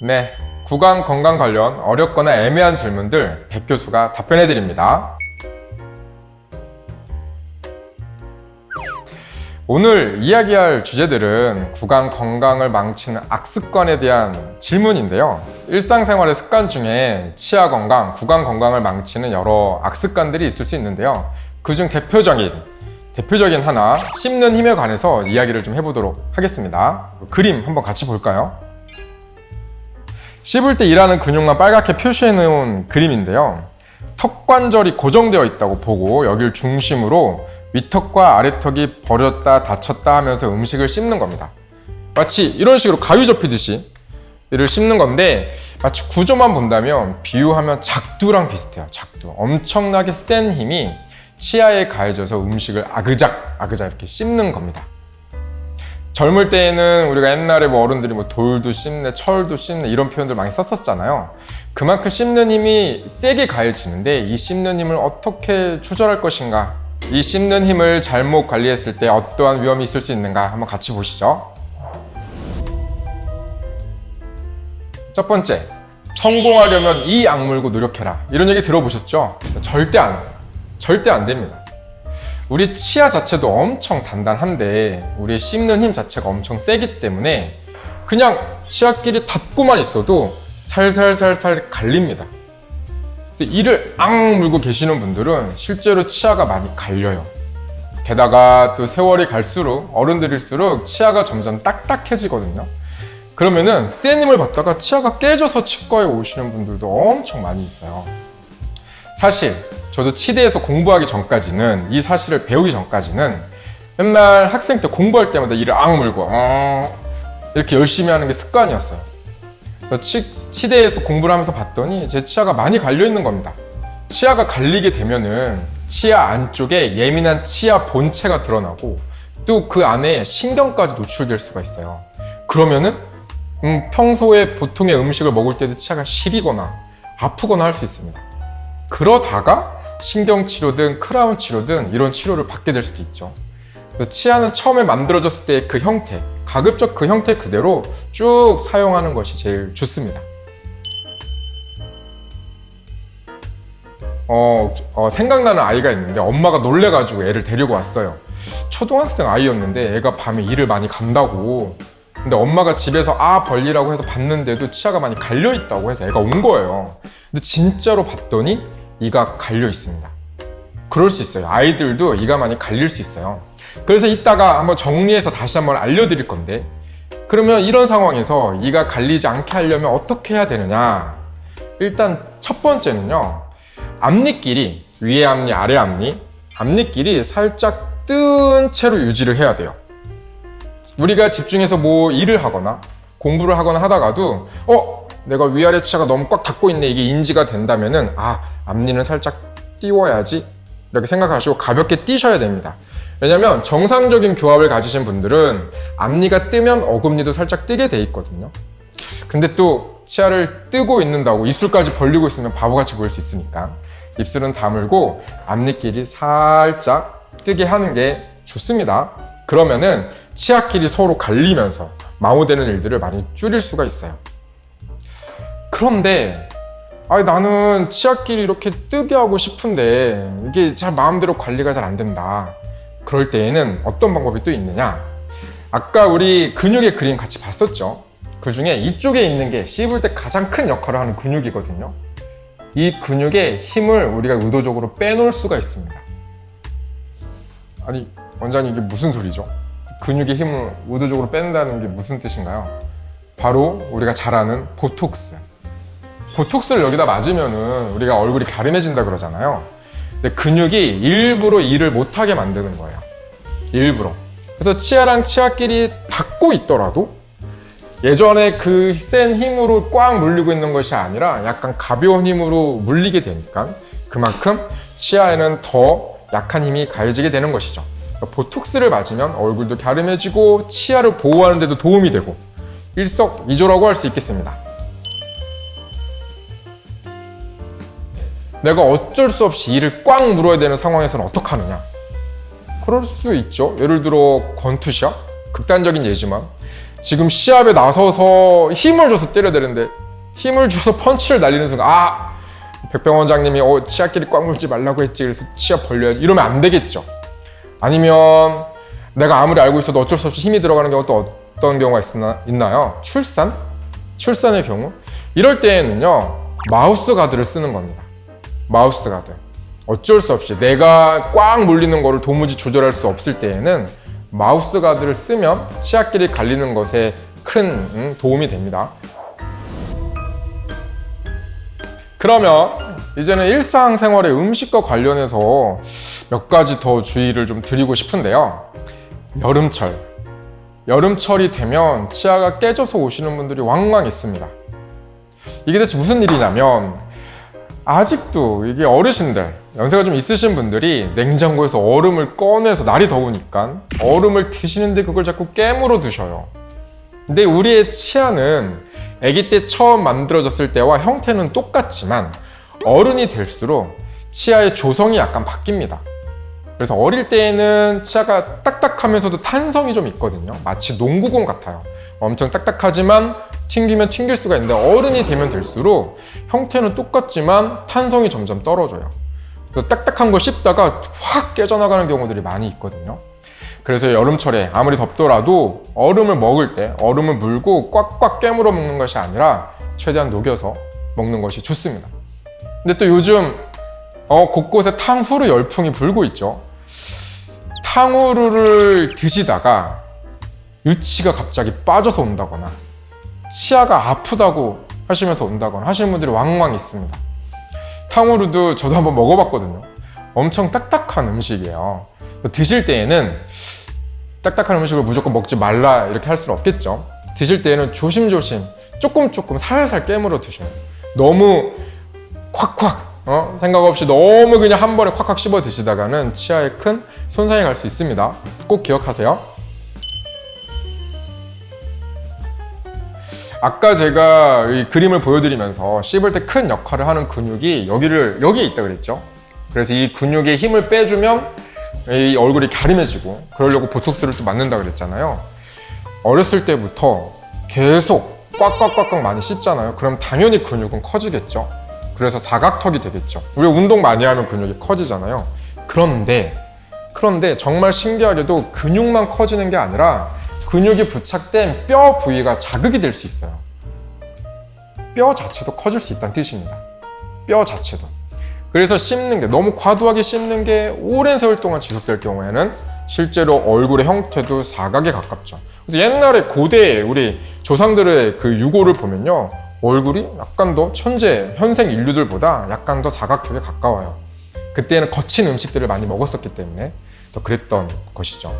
네, 구강 건강 관련 어렵거나 애매한 질문들 백 교수가 답변해 드립니다. 오늘 이야기할 주제들은 구강 건강을 망치는 악습관에 대한 질문인데요. 일상생활의 습관 중에 치아 건강, 구강 건강을 망치는 여러 악습관들이 있을 수 있는데요. 그중 대표적인 하나, 씹는 힘에 관해서 이야기를 좀 해보도록 하겠습니다. 그림 한번 같이 볼까요? 씹을 때 일하는 근육만 빨갛게 표시해 놓은 그림인데요. 턱 관절이 고정되어 있다고 보고 여길 중심으로 윗턱과 아래턱이 벌어졌다 닫혔다 하면서 음식을 씹는 겁니다. 마치 이런 식으로 가위 접히듯이 이를 씹는 건데, 마치 구조만 본다면 비유하면 작두랑 비슷해요. 작두. 엄청나게 센 힘이 치아에 가해져서 음식을 아그작 이렇게 씹는 겁니다. 젊을 때에는 우리가 옛날에 어른들이 돌도 씹네, 철도 씹네 이런 표현들 많이 썼었잖아요. 그만큼 씹는 힘이 세게 가해지는데, 이 씹는 힘을 어떻게 조절할 것인가, 이 씹는 힘을 잘못 관리했을 때 어떠한 위험이 있을 수 있는가 한번 같이 보시죠. 첫 번째, 성공하려면 이 악물고 노력해라. 이런 얘기 들어보셨죠? 절대 안 됩니다. 우리 치아 자체도 엄청 단단한데 우리의 씹는 힘 자체가 엄청 세기 때문에 그냥 치아끼리 닿고만 있어도 살살살살 갈립니다. 이를 물고 계시는 분들은 실제로 치아가 많이 갈려요. 게다가 또 세월이 갈수록, 어른들일수록 치아가 점점 딱딱해지거든요. 그러면은 센 힘을 받다가 치아가 깨져서 치과에 오시는 분들도 엄청 많이 있어요. 사실 저도 치대에서 공부하기 전까지는, 이 사실을 배우기 전까지는 맨날 학생 때 공부할 때마다 이를 물고 이렇게 열심히 하는 게 습관이었어요. 치대에서 공부를 하면서 봤더니 제 치아가 많이 갈려 있는 겁니다. 치아가 갈리게 되면은 치아 안쪽에 예민한 치아 본체가 드러나고 또 그 안에 신경까지 노출될 수가 있어요. 그러면은 평소에 보통의 음식을 먹을 때도 치아가 시리거나 아프거나 할 수 있습니다. 그러다가 신경치료든 크라운 치료든 이런 치료를 받게 될 수도 있죠. 치아는 처음에 만들어졌을 때 그 형태, 가급적 그 형태 그대로 쭉 사용하는 것이 제일 좋습니다. 생각나는 아이가 있는데 엄마가 놀래가지고 애를 데리고 왔어요. 초등학생 아이였는데 애가 밤에 이를 많이 간다고. 근데 엄마가 집에서 벌리라고 해서 봤는데도 치아가 많이 갈려 있다고 해서 애가 온 거예요. 근데 진짜로 봤더니 이가 갈려 있습니다. 그럴 수 있어요. 아이들도 이가 많이 갈릴 수 있어요. 그래서 이따가 한번 정리해서 다시 한번 알려드릴 건데, 그러면 이런 상황에서 이가 갈리지 않게 하려면 어떻게 해야 되느냐? 일단 첫 번째는요, 앞니끼리, 위에 앞니, 아래 앞니끼리 살짝 뜬 채로 유지를 해야 돼요. 우리가 집중해서 일을 하거나 공부를 하거나 하다가도 내가 위아래 치아가 너무 꽉 닫고 있네, 이게 인지가 된다면은 앞니는 살짝 띄워야지 이렇게 생각하시고 가볍게 띄셔야 됩니다. 왜냐면 정상적인 교합을 가지신 분들은 앞니가 뜨면 어금니도 살짝 뜨게 돼 있거든요. 근데 또 치아를 뜨고 있는다고 입술까지 벌리고 있으면 바보같이 보일 수 있으니까 입술은 다물고 앞니끼리 살짝 뜨게 하는 게 좋습니다. 그러면은 치아끼리 서로 갈리면서 마모되는 일들을 많이 줄일 수가 있어요. 그런데 나는 치아끼리 이렇게 뜨게 하고 싶은데 이게 잘 마음대로 관리가 잘 안 된다. 그럴 때에는 어떤 방법이 또 있느냐? 아까 우리 근육의 그림 같이 봤었죠? 그 중에 이쪽에 있는 게 씹을 때 가장 큰 역할을 하는 근육이거든요. 이 근육의 힘을 우리가 의도적으로 빼놓을 수가 있습니다. 아니, 원장님 이게 무슨 소리죠? 근육의 힘을 의도적으로 뺀다는 게 무슨 뜻인가요? 바로 우리가 잘 아는 보톡스. 보톡스를 여기다 맞으면은 우리가 얼굴이 갸름해진다 그러잖아요. 근데 근육이 일부러 일을 못하게 만드는 거예요. 일부러. 그래서 치아랑 치아끼리 닿고 있더라도 예전에 그 센 힘으로 꽉 물리고 있는 것이 아니라 약간 가벼운 힘으로 물리게 되니까 그만큼 치아에는 더 약한 힘이 가해지게 되는 것이죠. 보톡스를 맞으면 얼굴도 갸름해지고 치아를 보호하는 데도 도움이 되고 일석이조라고 할 수 있겠습니다. 내가 어쩔 수 없이 이를 꽉 물어야 되는 상황에서는 어떻게 하느냐? 그럴 수 있죠. 예를 들어 건투샷, 극단적인 예지만 지금 시합에 나서서 힘을 줘서 때려야 되는데 힘을 줘서 펀치를 날리는 순간 백병 원장님이 치아끼리 꽉 물지 말라고 했지 그래서 치아 벌려야지 이러면 안 되겠죠. 아니면 내가 아무리 알고 있어도 어쩔 수 없이 힘이 들어가는 경우 또 어떤 경우가 있나요? 출산의 경우 이럴 때에는요 마우스 가드를 쓰는 겁니다. 마우스 가드. 어쩔 수 없이 내가 꽉 물리는 거를 도무지 조절할 수 없을 때에는 마우스 가드를 쓰면 치아끼리 갈리는 것에 큰 도움이 됩니다. 그러면 이제는 일상생활의 음식과 관련해서 몇 가지 더 주의를 좀 드리고 싶은데요. 여름철이 되면 치아가 깨져서 오시는 분들이 왕왕 있습니다. 이게 대체 무슨 일이냐면 아직도 이게 어르신들, 연세가 좀 있으신 분들이 냉장고에서 얼음을 꺼내서 날이 더우니까 얼음을 드시는데 그걸 자꾸 깨물어 드셔요. 근데 우리의 치아는 아기 때 처음 만들어졌을 때와 형태는 똑같지만 어른이 될수록 치아의 조성이 약간 바뀝니다. 그래서 어릴 때에는 치아가 딱딱하면서도 탄성이 좀 있거든요. 마치 농구공 같아요. 엄청 딱딱하지만 튕기면 튕길 수가 있는데 어른이 되면 될수록 형태는 똑같지만 탄성이 점점 떨어져요. 그래서 딱딱한 거 씹다가 확 깨져나가는 경우들이 많이 있거든요. 그래서 여름철에 아무리 덥더라도 얼음을 먹을 때 얼음을 물고 꽉꽉 깨물어 먹는 것이 아니라 최대한 녹여서 먹는 것이 좋습니다. 근데 또 요즘 곳곳에 탕후루 열풍이 불고 있죠. 탕후루를 드시다가 유치가 갑자기 빠져서 온다거나 치아가 아프다고 하시면서 온다거나 하시는 분들이 왕왕 있습니다. 탕후루도 저도 한번 먹어봤거든요. 엄청 딱딱한 음식이에요. 드실 때에는 딱딱한 음식을 무조건 먹지 말라 이렇게 할 수는 없겠죠. 드실 때에는 조심조심 조금 살살 깨물어 드셔요. 너무 콱콱 생각 없이 너무 그냥 한 번에 콱콱 씹어 드시다가는 치아에 큰 손상이 갈 수 있습니다. 꼭 기억하세요. 아까 제가 이 그림을 보여드리면서 씹을 때 큰 역할을 하는 근육이 여기에 있다 그랬죠. 그래서 이 근육에 힘을 빼주면 이 얼굴이 갸름해지고 그러려고 보톡스를 또 맞는다 그랬잖아요. 어렸을 때부터 계속 꽉꽉꽉꽉 많이 씹잖아요. 그럼 당연히 근육은 커지겠죠. 그래서 사각턱이 되겠죠. 우리가 운동 많이 하면 근육이 커지잖아요. 그런데 정말 신기하게도 근육만 커지는 게 아니라 근육이 부착된 뼈 부위가 자극이 될 수 있어요. 뼈 자체도 커질 수 있다는 뜻입니다. 뼈 자체도. 그래서 씹는 게 너무 과도하게 씹는 게 오랜 세월 동안 지속될 경우에는 실제로 얼굴의 형태도 사각에 가깝죠. 옛날에 고대 우리 조상들의 그 유골을 보면요, 얼굴이 약간 더 현생 인류들보다 약간 더 사각형에 가까워요. 그때는 거친 음식들을 많이 먹었었기 때문에 더 그랬던 것이죠.